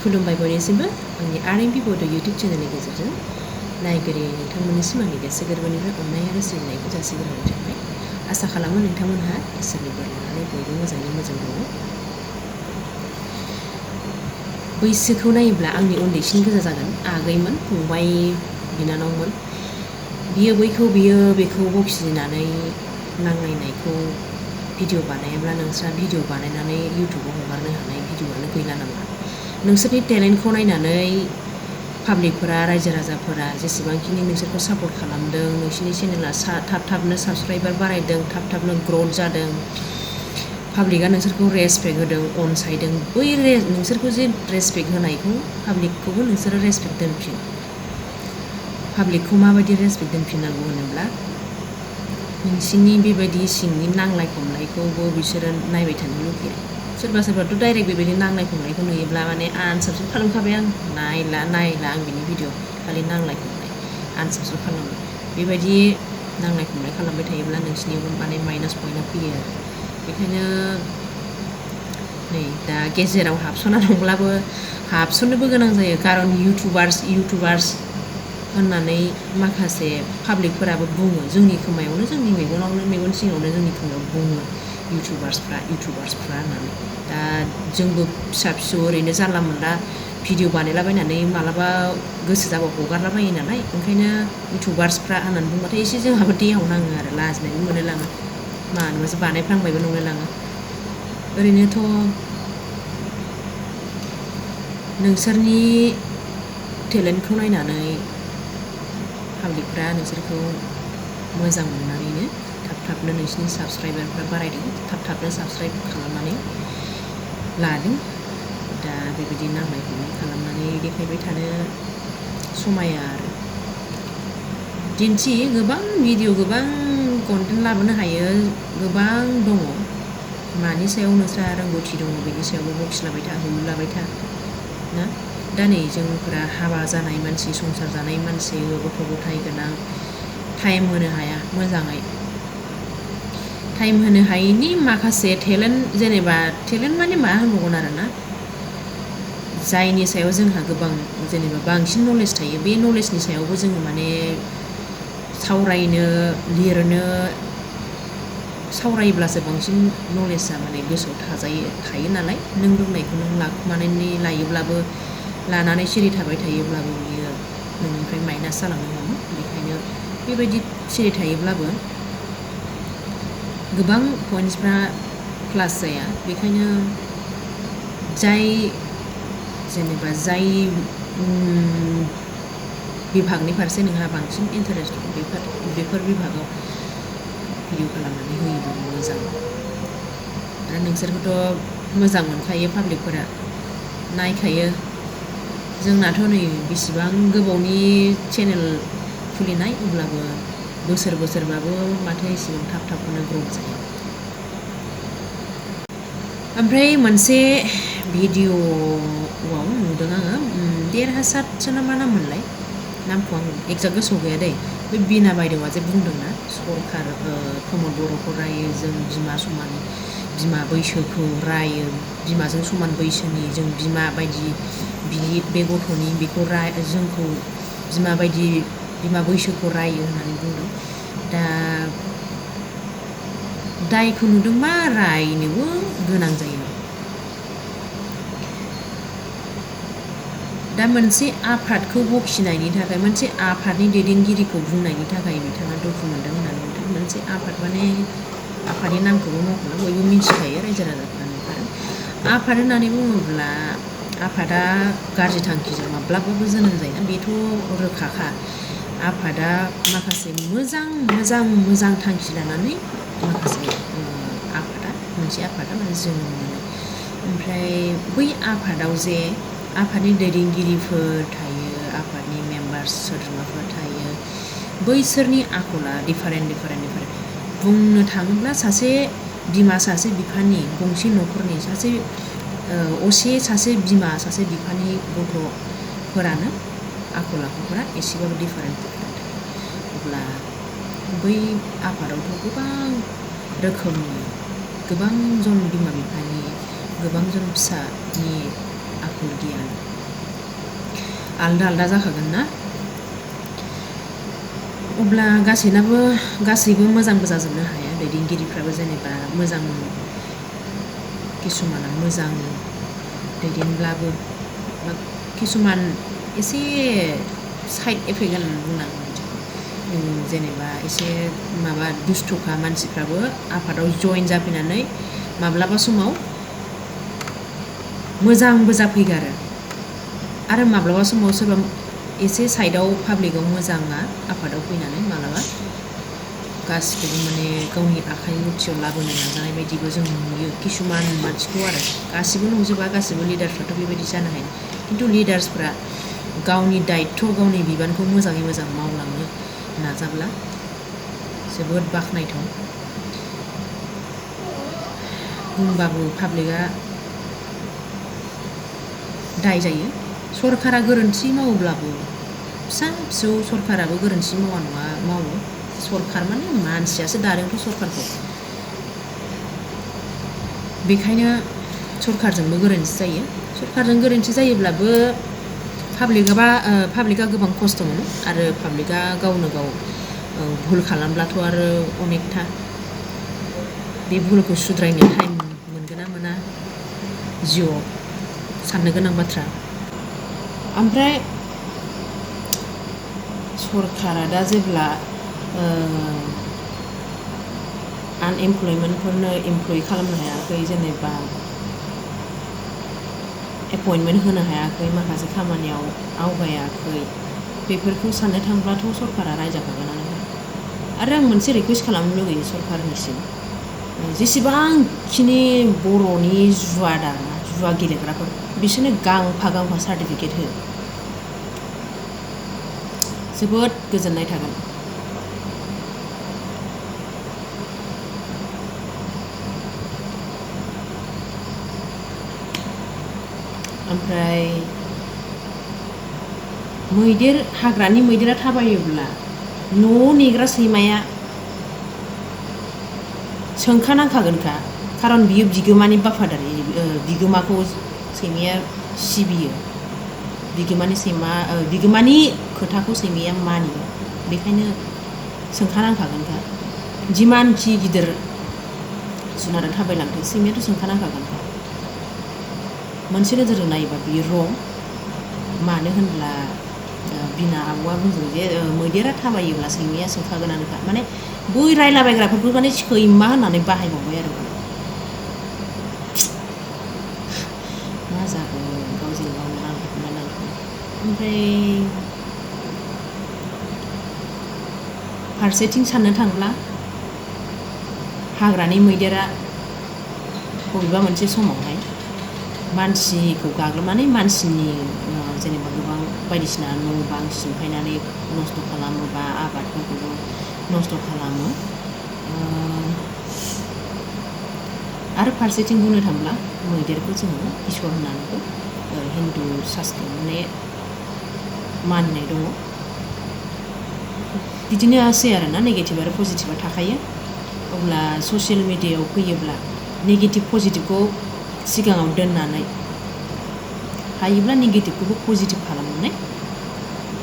खुलुमबाय बयनिसिमबो आंनि आरएमपि बड' इउटुब चेनेलनि गेजेरजों नायगिरि नोंथांमोननिसिम आंनि गोसो गोरबोनिफ्राय अननाय आरो सिबिनायखौ जासिग्रोनाय थाबाय। आसा खालामो नोंथांमोनहा इसोरनि बोर लानानै बयबो मोजाङै मोजां दङ। बैसोखौ नायोब्ला आंनि उन्दैसिन गोजा जागोन, आगैमोन, फंबाय, बिनानावमोन। बियो बैखौ बियो बेखौ बखिनानै नांलायनायखौ भिडिअ बानायाब्ला नोंस्रा भिडिअ बानायनानै इउटुबाव हगारनो हानाय भिडिअआनो गैला नामा? नोंसोरनि टेलेन्टखौ नायनानै पाब्लिकफोरा, रायजो राजाफोरा जेसेबांखिनि नोंसोरखौ सापर्ट खालामदों, नोंसोरनि चेनेला थाब थाबनो साबस्क्राइबार बारायदों, थाब थाबनो ग्रथ जादों, पाब्लिकआ नोंसोरखौ रेसपेक्ट होदों, अनसायदों। बै नोंसोरखौ जे रेसपेक्ट होनायखौ पाब्लिकखौबो नोंसोरो रेसपेक्ट दोनफिन। पाब्लिकखौ माबायदि रेसपेक्ट दोनफिननांगौ होनोब्ला नोंसिनि बेबायदि सिंनि नांलाय खमलायखौबो बिसोरो नायबाय थानो लुगैया। सोरबा सोरबाथ' डाइरेक्ट बेबायदि नांलाय खमलायखौ नुयोब्ला माने आनसाबस्क्राइब खालामखाबाय आं, नायला आं बिनि भिडिअ, खालि नांलाय खमलाय आनसाबस्क्राइब खालामो। बेबायदि नांलाय खमलाय खालामबाय थायोब्ला नोंसिनियावबो माने माइनास पइन्टआ फैयो आरो। बेखायनो नै दा गेजेराव हाबस'ना दंब्लाबो हाबस'नोबो गोनां जायो, खारन इउटुबार्स होननानै माखासे पाब्लिकफोराबो बुङो, जोंनि खोमायावनो, जोंनि मेगन सिङावनो जोंनि खोमायाव बुङो इउटुबार्सफ्रा होननानै। दा जोंबो फिसा फिसौ ओरैनो जानला मोनला भिडिअ बानायलाबायनानै मालाबा गोसो जाबा हगारलाबायो नालाय, ओंखायनो इउटुबार्सफ्रा होननानै बुंबाथाय एसे जोंहाबो देहायाव नाङो आरो लाजिनायबो मोनलायलाङो, मानोबासो बानायफ्लांबायबो नंलायलाङो। ओरैनोथ' नोंसोरनि टेलेन्टखौ नायनानै पाब्लिकफ्रा नोंसोरखौ मोजां मोननानैनो थाब थाबनो नोंसिनि साबस्क्राइबारफ्रा बारायदों, थाब थाबनो साबस्क्राइब खालामनानै लादों। दा बेबायदि नांलाय खमलाय खालामनानै देखायबाय थानो समाया आरो। दिन्थि, गोबां भिडिअ, गोबां कन्टेन्ट लाबोनो हायो, गोबां दङ। मानि सायाव नोंस्रा रोंगौथि दङ बेनि सायावबो बखिलाबाय था, हुलाबाय था ना। दा नै जोंफोरा हाबा जानाय मानसि, संसार जानाय मानसि, गथ' गथाय गोनां, टाइम होनो हाया मोजाङै। टाइम होनो हायैनि माखासे टेलेन्ट, जेनेबा टेलेन्ट माने मा होनबावगोन आरोना, जायनि सायाव जोंहा गोबां जेनेबा बांसिन नलेज थायो, बे नलेजनि सायावबो जोङो माने सावरायोब्लासो बांसिन नलेजआ माने गोसोआव थायो नालाय। नों रोंनायखौ नों लाखुमानानै लायोब्लाबो, लानानै सिरि थाबाय थायोब्लाबो बियो नोंनिफ्राय माइनास जालांनो हमो। बेखायनो बेबायदि सिरि थायोब्लाबो गोबां पइन्टसफ्रा प्लास जाया। बेखायनो जाय बिभागनि फारसे नोंहा बांसिन इन्टारेस्ट दं, बेफोर बिभागाव भिडिअ खालामनानै होयोब्ला मोजां। आरो नोंसोरखौथ' मोजां मोनखायो, पाब्लिकफोरा नायखायो। जोंनाथ' नै बेसेबां गोबावनि चेनेल खुलिनाय, अब्लाबो बोसोरबाबो माथो एसेबां थाब थाबखौनो ग्रथ जाया। ओमफ्राय मोनसे भिडिअआव नुदों आङो, 1,500 ना मा नाम मोनलाय, नामखौ आं एक्जाक्ट गोसोआव गैया दै। बे बिना बायदेवा जे बुंदोंना, सरखार प्रमद बर'खौ रायो, जों बिमा बैसोखौ रायो, बिमाजों समान बैसोनि जों बिमा बायदि बे गथ'नि बेखौ जोंखौ बिमा बायदि बिमा बैसोखौ रायो होननानै बुंदों। दा दायखौ नुदोंबा रायनोबो गोनां जायो। दा मोनसे आफादखौ बखिनायनि थाखाय, मोनसे आफादनि दैदेनगिरिखौ बुंनायनि थाखाय बिथाङा दुखु मोनदों होननानै बुंदों। मोनसे आफाद माने आफादनि नामखौबो मख'ला, बयबो मिथिखायो, रायजो राजाफ्रा नुखादों। आफाद होननानै बुङोब्ला आफादा गाज्रि थांखिजों माब्लाबाबो जोनोम जाया, बेथ' रोखाखा। आफादा माखासे मोजां थांखि लानानै मोनसे आफादा माने जोनोम मोनो। ओमफ्राय बै आफादाव जे आफादनि दैदेनगिरिफोर थायो, आफादनि मेम्बार्स सोद्रोमाफोर थायो, बैसोरनि आखला डिफारेन्ट। बुंनो थाङोब्ला सासे बिमा, सासे बिफानि, गंसे न'खरनि सासे बिमा, सासे बिफानि गथ'फोरानो आखल आखुफोरा एसेबाबो डिफारेन्ट थायो। अब्ला बै आफादावथ' गोबां रोखोमनि, गोबां जन बिमा बिफानि, गोबां जन फिसानि आखल गियान आलदा आलदा जाखागोन ना। अब्ला गासैबो मोजांबो जाजोबनो हाया। दैदेनगिरिफ्राबो जेनेबा मोजां, किसुमाना मोजां दैदेनब्लाबो बा किसुमान एसे साइड इफेक्ट होननानै बुंनांगोन बिदिखौ। जेनेबा एसे माबा दुस्थ'खा मानसिफ्राबो आफादाव जइन जाफैनानै माब्लाबा समाव मोजांबो जाफैगारो आरो माब्लाबा समाव सोरबा एसे साइडआव पाब्लिकआव मोजाङा आफादाव फैनानै मालाबा गासिखौबो माने गावनि आखाइ मुथियाव लाबोनो नाजानाय बायदिबो जों नुयो किसुमान मानसिखौ आरो। गासिबो नंजोबा, गासिबो लिडारफ्राथ' बेबायदि जानो हाया। खिन्थु लिडार्सफ्रा गावनि दायित्व, गावनि बिबानखौ मोजाङै मोजां मावलांनो नाजाब्ला जोबोद बाख्नायथाव। बुंबाबो पाब्लिकआ दाय जायो। सरकारा गोरोन्थि मावोब्लाबो, फिसा फिसौ सरकाराबो गोरोन्थि मावा नङा मावो। सरकार माने मानसियासो दादोंथ' सरकारखौ। बेखायनो सरकारजोंबो गोरोन्थि जायो। सरकारजों गोरोन्थि जायोब्लाबो पाब्लिकआ गोबां खस्थ' मोनो आरो पाब्लिकआ गावनो गाव भुल खालामब्लाथ' आरो अनेकथा बे भुलखौ सुद्रायनो टाइम मोनगोन ना मोना जिउआव साननो गोनां बाथ्रा। ओमफ्राय सरकारा दा जेब्ला आनएमप्लयमेन्टफोरनो एमप्लय खालामनो हायाखै, जेनेबा एपइन्टमेन्ट होनो हायाखै, माखासे खामानियाव आवगायाखै, बेफोरखौ साननो थांब्लाथ' सरकारा रायजाखागोनानो। आरो आं मोनसे रिकुवेस्ट खालामनो लुगैयो सरकारनिसिम, जेसेबांखिनि बर'नि जुवा गेलेग्राफोर बिसोरनो गांफा सार्टिफिकेट हो, जोबोद गोजोननाय थागोन। ओमफ्राय हाग्रानि मैदेरा थाबायोब्ला न'आव नेग्रा सैमाया सोंखानांखागोनखा, खारन बियो बिगोमानि बाफादारि, बिगोमाखौ सैमाया सिबियो, बिगोमानि खोथाखौ सैमाया मानियो, बेखायनो सोंखानांखागोनखा। जिमानखि गिदिर जुनारा थाबायलांथों सैमायाथ' सोंखानांखागोनखा। मोनसे नोजोरजों नायोबा बियो रं। मानो होनब्ला बिना आब'आ बुंदों जे मैदेरा थाबायोब्ला सैमाया सोंखागोनानोखा, माने बै रायलाबायग्राफोरखौ माने सैमा होननानै बाहायबावबाय आरो मा जागोन गावजों गावनो नांलाय। ओमफ्राय फारसेथिं साननो थांब्ला हाग्रानि मैदेरा बबेबा मोनसे समावहाय मानसिखौ गाग्लोबनानै मानसिनि जेनेबा गोबां बायदिसिना न' बां सिमफायनानै नस्थ' खालामो बा आबादफोरखौबो नस्थ' खालामो। आरो फारसेथिं बुंनो थांब्ला मैदेरखौ जोङो इसोर होननानैबो हिन्दु शास्त्रआव माने मानिनाय दङ। बिदिनोसै आरोना, नेगेटिभ आरो पजिटिभआ थाखायो। अब्ला ससियेल मिडियायाव फैयोब्ला नेगेटिभ पजिटिभखौ सिगाङाव दोननानै हायोब्ला नेगेटिभखौबो पजिटिभ खालामनानै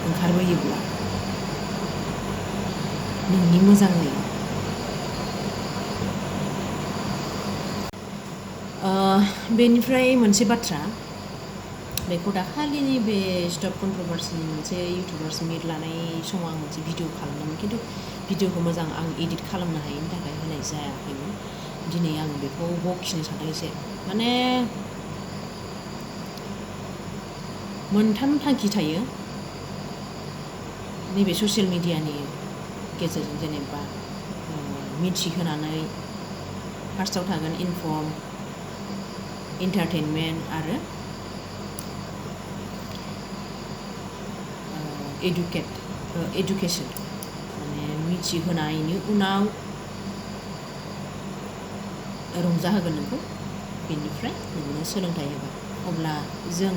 ओंखारबोयोब्ला नोंनि मोजां जायो। बेनिफ्राय मोनसे बाथ्रा, बेखौ दाखालिनि बे स्टप कन्ट्रभार्सिनि मोनसे इउटुबार्स मिट लानाय समाव आं मोनसे भिडिअ खालामदोंमोन, खिन्थु भिडिअखौ मोजां आं एडिट खालामनो हायैनि थाखाय होनाय जायाखैमोन। दिनै आं बेखौ बखिनो सानदों एसे। माने मोनथाम थांखि थायो नैबे ससियेल मिडियानि गेजेरजों, जेनेबा मिथिहोनानै फार्स्टआव थागोन इनफर्म, एन्टारटेनमेन्ट आरो एडुकेसन। माने मिथिहोनायनि उनाव रंजाहोगोन नोंखौ, बेनिफ्राय नोंनो सोलोंथाइ होगोन। अब्ला जों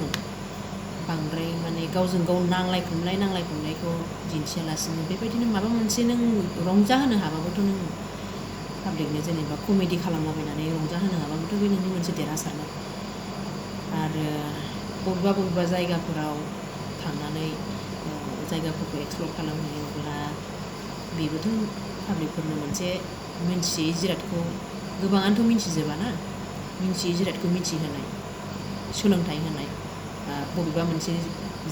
बांद्राय माने गावजों गाव नांलाय खमलायखौ दिन्थियालासिनो बेबायदिनो माबा मोनसे नों रंजाहोनो हाबाबोथ' नों पाब्लिकनो जेनेबा कमेडि खालामलाबायनानै रंजाहोनो हाबाबोथ' बे नोंनि मोनसे देरहासारनाय। आरो बबेबा जायगाफोराव थांनानै जायगाफोरखौ एक्सप्लर खालामहैयोब्ला बेबोथ' पाब्लिकफोरनो मोनसे मिन्थियै जिरादखौ गोबाङानोथ' मिन्थिजोबाना, मिन्थियै जिरादखौ मिथिहोनाय, सोलोंथाइ होनाय, बबेबा मोनसे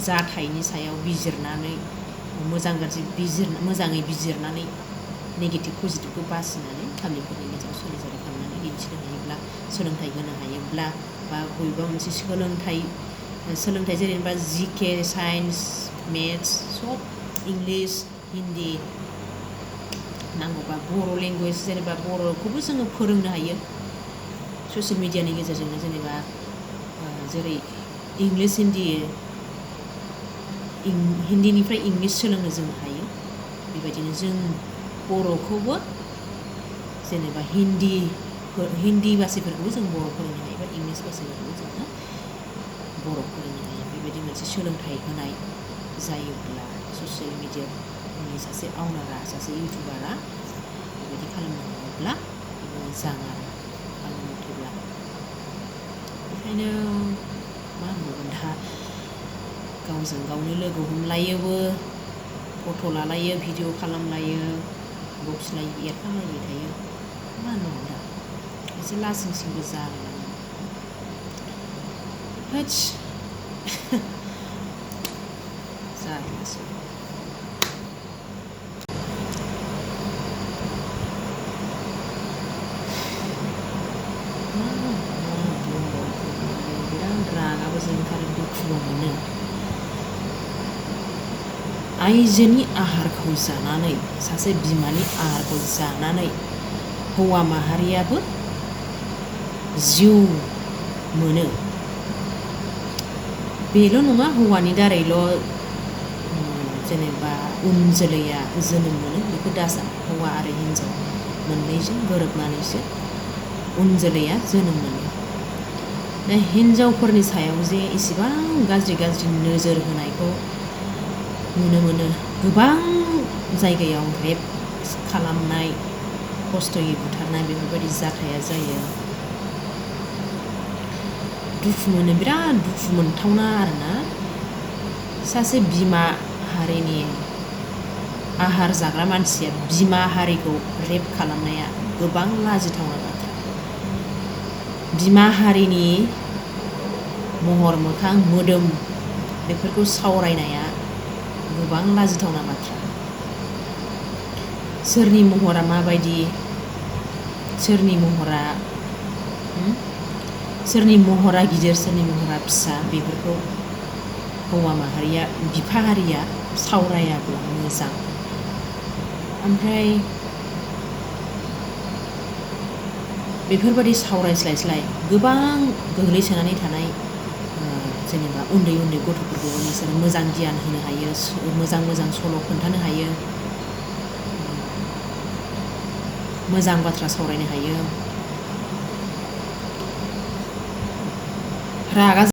जाथायनि सायाव बिजिरनानै मोजां गाज्रि मोजाङै बिजिरनानै नेगेटिभ पजिटिभखौ बासिनानै पाब्लिकफोरनि गेजेराव सोलिजानाय खालामनानै दिन्थिनो हायोब्ला, सोलोंथाइ होनो हायोब्ला, बा बबेबा मोनसे सोलोंथाइ जेनेबा जिके, साइन्स, मेथ्स सब इंलिश, हिन्दी, नांगौबा बर' लेंगुवेज जेनेबा बर'खौबो जोङो फोरोंनो हायो ससियेल मिडियानि गेजेरजोंनो, जेनेबा जेरै इंलिश हिन्दीनिफ्राय इंलिश सोलोंनो जों हायो। बेबायदिनो जों बर'खौबो जेनेबा हिन्दी भाषिफोरखौबो जों बर' फोरोंनो हायो, बा इंलिश भाषिफोरखौबो जोङो बर' फोरोंनो हायो। बेबायदि मोनसे सोलोंथाइ होनाय जायोब्ला ससियेल मिडियानि सासे अनारआ, सासे इउटुबारा बेबायदि खालामनो हायोब्ला मोजां आरो आंनि मथेब्ला। बेखायनो मा होनबावगोन दा, गावजों गावनो लोगो हमलायोबो, फट' लालायो, भिडिअ खालामलायो, बखिलायो, एरखांलायबाय थायो। मा होनबावगोन दा, एसे लासिं सिंबो जालायलाङो। होत्स जारलासो। बिराद रागाबो जोंथारो, दुखुबो मोनो। आइजोनि आहारखौ जानानै, सासे बिमानि आहारखौ जानानै हौवा माहारियाबो जिउ मोनो। बेल' नङा, हौवानि दारैल' जेनेबा उन जोलैया जोनोम मोनो बेखौ दासान। हौवा आरो हिन्जाव मोननैजों गोरोबनानैसो उन जोलैया जोनोम मोनो। दा हिन्जावफोरनि सायाव जे इसेबां गाज्रि नोजोर होनायखौ नुनो मोनो, गोबां जायगायाव रेप खालामनाय, खस्थ'यै बुथारनाय, बेफोरबायदि जाथाया जायो। दुखु मोनो, बिराद दुखु मोनथावना आरोना। सासे बिमा हारिनि आहार जाग्रा मानसिया बिमा हारिखौ रेप खालामनाया गोबां लाजिथावना बाथ्रा। बिमा हारिनि महर मोखां, मोदोम बेफोरखौ सावरायनाया गोबां लाजिथावना बाथ्रा। सोरनि महरा माबायदि, सोरनि महरा गिदिर, सोरनि महरा फिसा, बेफोरखौ हौवा माहारिया, बिफा हारिया सावरायाब्ला मोजां। ओमफ्राय बेफोरबायदि सावरायस्लायस्लाय गोबां गोग्लैसोनानै थानाय जेनेबा उन्दै गथ'फोरखौ नोंसोर मोजां गियान होनो हायो, मोजां सल' खोन्थानो हायो, मोजां बाथ्रा सावरायनो हायो। रागा